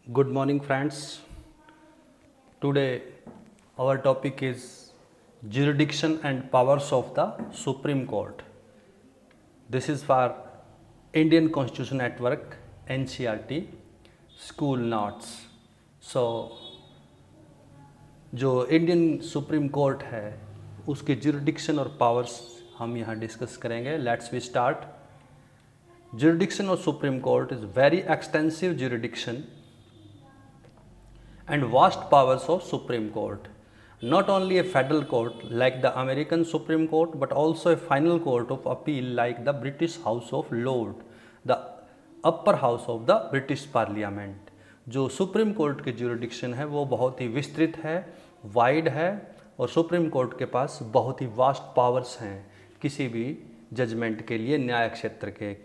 Good morning, friends. Today, our topic is jurisdiction and powers of the Supreme Court. This is for Indian Constitution Network NCERT School Notes. So, जो Indian Supreme Court है उसके jurisdiction और powers हम यहाँ discuss करेंगे. Let's we start. Jurisdiction of Supreme Court is very extensive jurisdiction and vast powers of Supreme Court. Not only a federal court like the American Supreme Court, but also a final court of appeal like the British House of Lords, the upper house of the British Parliament. जो Supreme court की jurisdiction है वो बहुत ही विस्तृत है, wide है और supreme court के पास बहुत ही वास्ट पावर्स हैं किसी भी जजमेंट के लिए. न्याय क्षेत्र के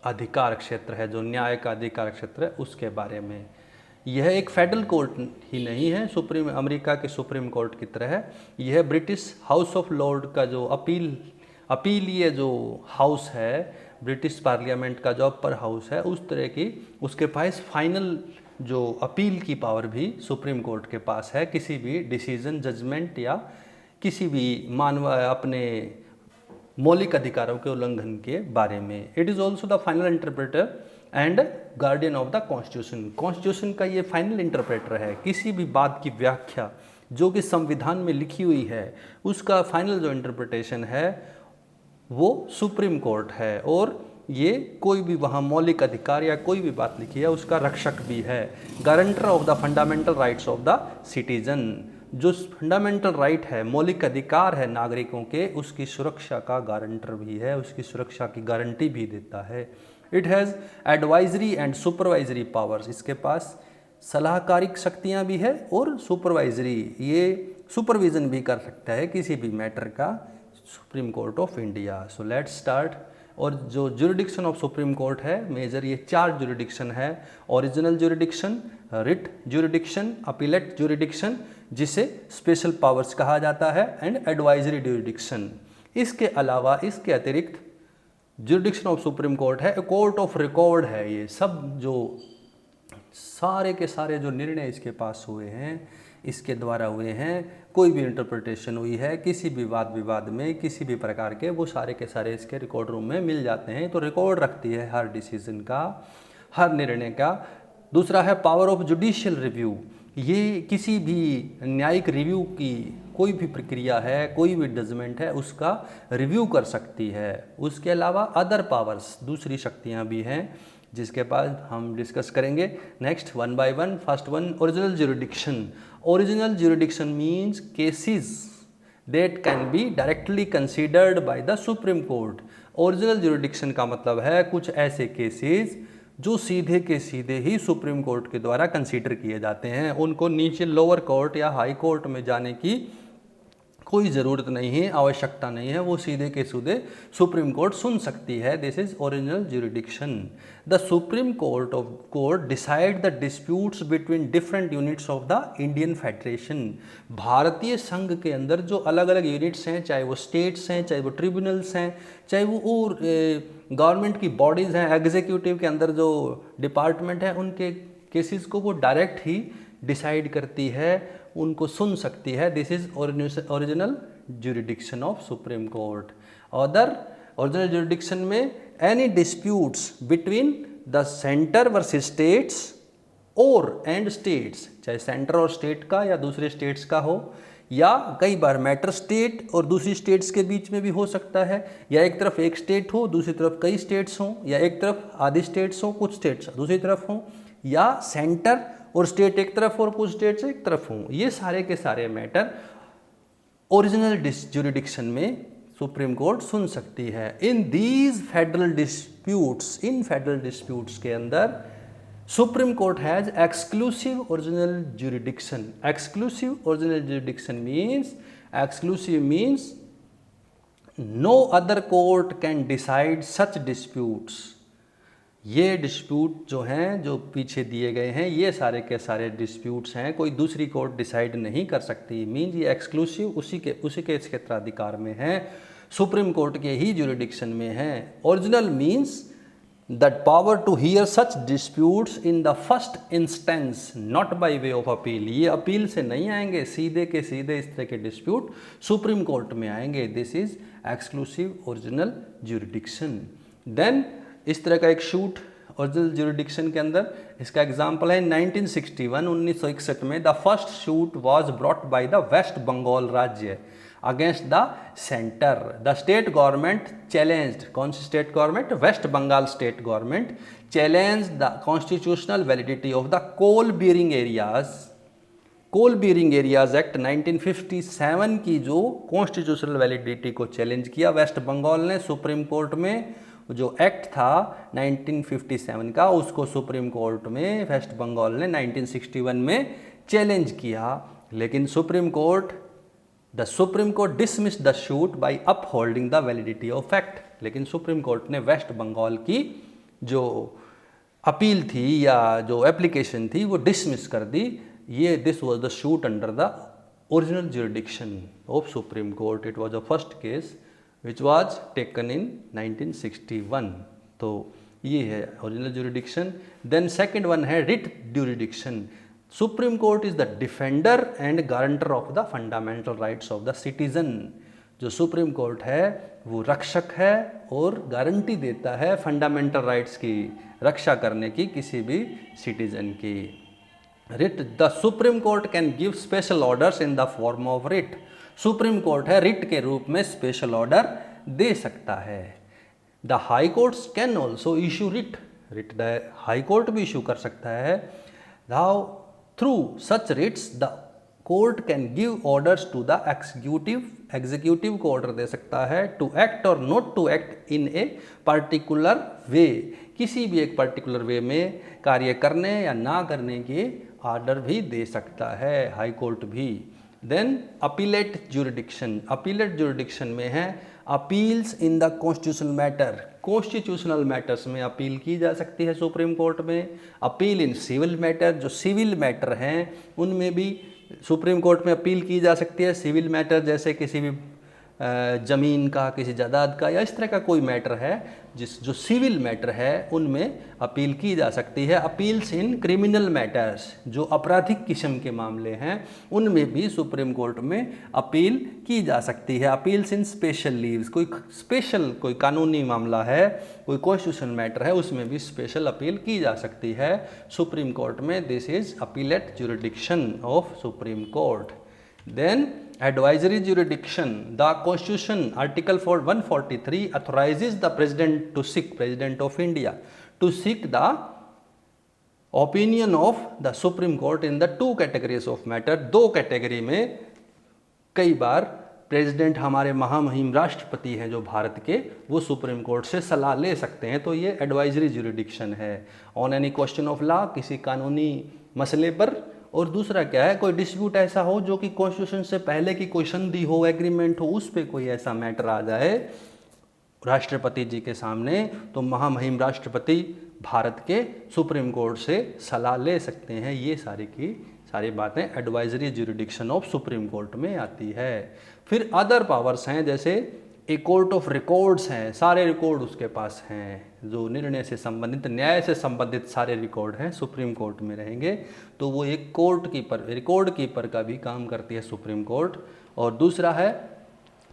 अधिकार क्षेत्र है, जो न्याय का अधिकार क्षेत्र है उसके बारे में. यह एक फेडरल कोर्ट ही नहीं है सुप्रीम अमेरिका के सुप्रीम कोर्ट की तरह. यह ब्रिटिश हाउस ऑफ लॉर्ड का जो अपीलीय जो हाउस है, ब्रिटिश पार्लियामेंट का जो अपर हाउस है, उस तरह की उसके पास फाइनल जो अपील की पावर भी सुप्रीम कोर्ट के पास है किसी भी डिसीजन, जजमेंट या किसी भी मानव अपने मौलिक अधिकारों के उल्लंघन के बारे में. It is also the final interpreter and guardian of the constitution. Constitution का ये फाइनल इंटरप्रेटर है. किसी भी बात की व्याख्या जो कि संविधान में लिखी हुई है उसका फाइनल जो इंटरप्रिटेशन है वो सुप्रीम कोर्ट है. और ये कोई भी वहाँ मौलिक अधिकार या कोई भी बात लिखी है उसका रक्षक भी है. Guarantor of the fundamental rights of the citizen. जो फंडामेंटल राइट है, मौलिक अधिकार है नागरिकों के, उसकी सुरक्षा का गारंटर भी है, उसकी सुरक्षा की गारंटी भी देता है. It has advisory and supervisory powers. इसके पास सलाहकारिक शक्तियाँ भी है और सुपरवाइजरी, ये सुपरविज़न भी कर सकता है किसी भी मैटर का supreme court of India. So let's start. और जो जुरिडिक्शन ऑफ सुप्रीम कोर्ट है मेजर, ये 4 जुरिडिक्शन है. Original jurisdiction, writ jurisdiction, appellate jurisdiction जिसे स्पेशल पावर्स कहा जाता है, एंड एडवाइजरी जुरिडिक्शन. इसके अलावा इसके अतिरिक्त जुरिडिक्शन ऑफ सुप्रीम कोर्ट है, कोर्ट ऑफ रिकॉर्ड है. ये सब जो सारे के सारे जो निर्णय इसके पास हुए हैं, इसके द्वारा हुए हैं, कोई भी इंटरप्रिटेशन हुई है किसी भी वाद विवाद में किसी भी प्रकार के, वो सारे के सारे इसके रिकॉर्ड रूम में मिल जाते हैं. तो रिकॉर्ड रखती है हर डिसीजन का, हर निर्णय का. दूसरा है पावर ऑफ जुडिशियल रिव्यू. ये किसी भी न्यायिक रिव्यू की कोई भी प्रक्रिया है, कोई भी जजमेंट है, उसका रिव्यू कर सकती है. उसके अलावा अदर पावर्स, दूसरी शक्तियाँ भी हैं जिसके पास हम डिस्कस करेंगे next one by one. First one, original jurisdiction. Original jurisdiction means cases that can be directly considered by the Supreme court. Original jurisdiction का मतलब है कुछ ऐसे केसेस जो सीधे के सीधे ही सुप्रीम कोर्ट के द्वारा कंसीडर किए जाते हैं. उनको नीचे लोअर कोर्ट या हाई कोर्ट में जाने की कोई ज़रूरत नहीं है, आवश्यकता नहीं है. वो सीधे के सीधे सुप्रीम कोर्ट सुन सकती है. This is original jurisdiction. The Supreme court decide the disputes between different units of the Indian federation. भारतीय संघ के अंदर जो अलग अलग यूनिट्स हैं, चाहे वो स्टेट्स हैं, चाहे वो ट्रिब्यूनल्स हैं, चाहे वो और गवर्नमेंट की बॉडीज़ हैं, एग्जीक्यूटिव के अंदर जो डिपार्टमेंट है, उनके केसेस को वो डायरेक्ट ही डिसाइड करती है, उनको सुन सकती है. This is original jurisdiction of Supreme Court. Other original jurisdiction में any disputes between the centre versus states और एंड स्टेट्स, चाहे सेंटर और स्टेट का या दूसरे स्टेट्स का हो, या कई बार मैटर स्टेट और दूसरी स्टेट्स के बीच में भी हो सकता है, या एक तरफ एक स्टेट हो दूसरी तरफ कई स्टेट्स हों, या एक तरफ आधी स्टेट्स हों कुछ स्टेट्स दूसरी तरफ हों, या सेंटर और स्टेट एक तरफ और कुछ स्टेट्स एक तरफ हों. ये सारे के सारे मैटर ओरिजिनल जुरिडिक्शन में सुप्रीम कोर्ट सुन सकती है. इन दीज फेडरल डिस्प्यूट्स के अंदर Supreme Court has exclusive original jurisdiction. Exclusive original jurisdiction means no other court can decide such disputes. ये डिस्प्यूट जो हैं, जो पीछे दिए गए हैं, ये सारे के सारे डिस्प्यूट्स हैं, कोई दूसरी कोर्ट डिसाइड नहीं कर सकती. मीन्स ये एक्सक्लूसिव उसी के क्षेत्राधिकार में है, सुप्रीम कोर्ट के ही जुरिडिक्शन में है. Original means that power to hear such disputes in the first instance not by way of appeal। ये अपील से नहीं आएंगे, सीधे के सीधे इस तरह के डिस्प्यूट सुप्रीम कोर्ट में आएंगे। This is exclusive original jurisdiction. Then इस तरह का एक शूट ओरिजिनल ज्यूरिडिक्शन के अंदर इसका एग्जाम्पल है 1961 में the first suit was brought by the West Bengal राज्य against the centre. The state government challenged, कौन सी state government? West Bengal state government challenge the constitutional validity of the coal bearing areas. Coal bearing areas act 1957 की जो constitutional validity को challenge किया वेस्ट बंगाल ने Supreme Court में। जो एक्ट था 1957 का उसको सुप्रीम कोर्ट में वेस्ट बंगाल ने 1961 में चैलेंज किया, लेकिन Supreme Court dismissed the suit by upholding the validity of act. लेकिन सुप्रीम कोर्ट ने वेस्ट बंगाल की जो अपील थी या जो एप्लीकेशन थी वो डिसमिस कर दी। ये this was the suit under the original jurisdiction of Supreme Court. It was the first case which was taken in 1961। तो ये है original jurisdiction. Then second one है writ jurisdiction. Supreme Court is the defender and guarantor of the fundamental rights of the citizen. जो Supreme Court है वो रक्षक है और गारंटी देता है फंडामेंटल राइट्स की रक्षा करने की किसी भी सिटीजन की। Writ, the Supreme Court can give special orders in the form of writ. Supreme Court है रिट के रूप में स्पेशल ऑर्डर दे सकता है। The High Courts can also issue writ. Writ High Court भी इशू कर सकता है। Now through such writs the court can give orders to the executive को ऑर्डर दे सकता है टू एक्ट और not to act in a particular way. किसी भी एक पर्टिकुलर वे में कार्य करने या ना करने के ऑर्डर भी दे सकता है हाई कोर्ट भी। Then appellate jurisdiction. Appellate jurisdiction में है appeals in the constitutional matter. Constitutional matters में अपील की जा सकती है सुप्रीम कोर्ट में। अपील इन सिविल मैटर, जो सिविल मैटर हैं उनमें भी सुप्रीम कोर्ट में अपील की जा सकती है। सिविल मैटर जैसे किसी भी ज़मीन का, किसी जायदाद का या इस तरह का कोई मैटर है जो सिविल मैटर है उनमें अपील की जा सकती है। अपील्स इन क्रिमिनल मैटर्स, जो आपराधिक किस्म के मामले हैं उनमें भी सुप्रीम कोर्ट में अपील की जा सकती है। अपील्स इन स्पेशल लीव्स, कोई कानूनी मामला है, कोई कॉन्स्टिट्यूशनल मैटर है, उसमें भी स्पेशल अपील की जा सकती है सुप्रीम कोर्ट में। This is appellate jurisdiction of Supreme Court. Then advisory jurisdiction. The constitution article 143 authorizes the president of India to seek the opinion of the supreme court in the two categories of matter। दो category में कई बार president, हमारे महामहिम राष्ट्रपति हैं जो भारत के, वो सुप्रीम कोर्ट से सलाह ले सकते हैं। तो ये एडवाइजरी ज्यूरिडिक्शन है on any question of law, किसी कानूनी मसले पर। और दूसरा क्या है, कोई डिस्प्यूट ऐसा हो जो कि कॉन्स्टिट्यूशन से पहले की कोई संधि हो, एग्रीमेंट हो, उस पर कोई ऐसा मैटर आ जाए राष्ट्रपति जी के सामने, तो महामहिम राष्ट्रपति भारत के सुप्रीम कोर्ट से सलाह ले सकते हैं। ये सारी की सारी बातें advisory jurisdiction of Supreme Court में आती है। फिर अदर पावर्स हैं, जैसे ए कोर्ट ऑफ रिकॉर्ड्स हैं, सारे रिकॉर्ड उसके पास हैं, जो निर्णय से संबंधित, न्याय से संबंधित सारे रिकॉर्ड हैं सुप्रीम कोर्ट में रहेंगे। तो वो एक कोर्ट कीपर, रिकॉर्ड कीपर का भी काम करती है सुप्रीम कोर्ट। और दूसरा है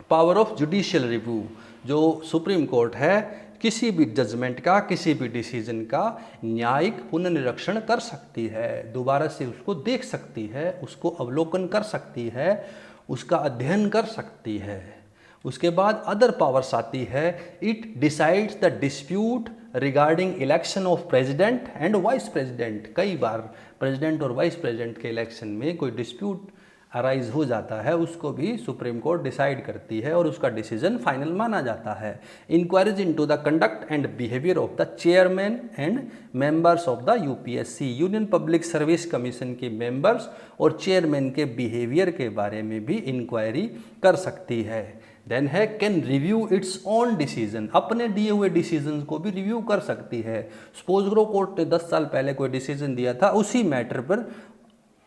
पावर ऑफ जुडिशियल रिव्यू। जो सुप्रीम कोर्ट है किसी भी जजमेंट का, किसी भी डिसीजन का न्यायिक पुनर्निरीक्षण कर सकती है, दोबारा से उसको देख सकती है, उसको अवलोकन कर सकती है, उसका अध्ययन कर सकती है। उसके बाद अदर पावर्स आती है, it decides the dispute regarding election of president and vice president. कई बार प्रेसिडेंट और वाइस प्रेसिडेंट के इलेक्शन में कोई डिस्प्यूट अराइज हो जाता है, उसको भी सुप्रीम कोर्ट डिसाइड करती है और उसका डिसीजन फाइनल माना जाता है। Inquiries into the conduct and behaviour of the chairman and members of the UPSC, Union Public Service Commission के मेंबर्स और चेयरमैन के बिहेवियर के बारे में भी इंक्वायरी कर सकती है। देन है can review its own decision, अपने दिए हुए डिसीजन को भी रिव्यू कर सकती है। सपोज करो कोर्ट ने 10 साल पहले कोई डिसीजन दिया था, उसी मैटर पर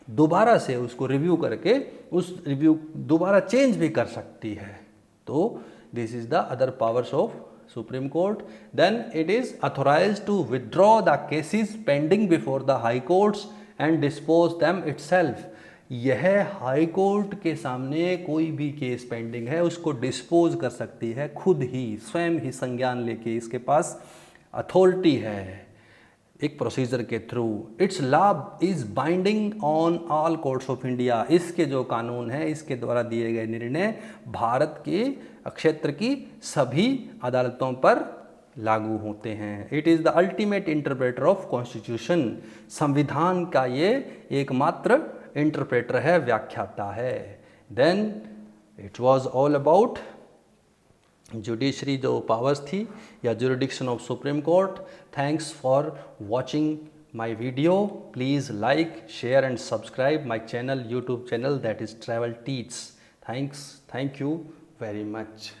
दोबारा से उसको रिव्यू करके उस रिव्यू दोबारा चेंज भी कर सकती है। तो this is the other powers of Supreme Court, then it is authorized to withdraw the cases pending before the High Courts and dispose them itself. यह हाई कोर्ट के सामने कोई भी केस पेंडिंग है उसको डिस्पोज कर सकती है खुद ही, स्वयं ही संज्ञान लेके, इसके पास अथॉरिटी है एक प्रोसीजर के through. It's law is binding on all courts of India. इसके जो कानून है, इसके द्वारा दिए गए निर्णय भारत के क्षेत्र की सभी अदालतों पर लागू होते हैं. It is the ultimate interpreter of constitution. संविधान का ये एकमात्र इंटरप्रेटर है, व्याख्याता है. Then it was all about judiciary जो पावर्स थी या jurisdiction of Supreme Court. Thanks for watching my video. Please like, share and subscribe my channel, YouTube channel, that is Travel Teach. Thank you very much.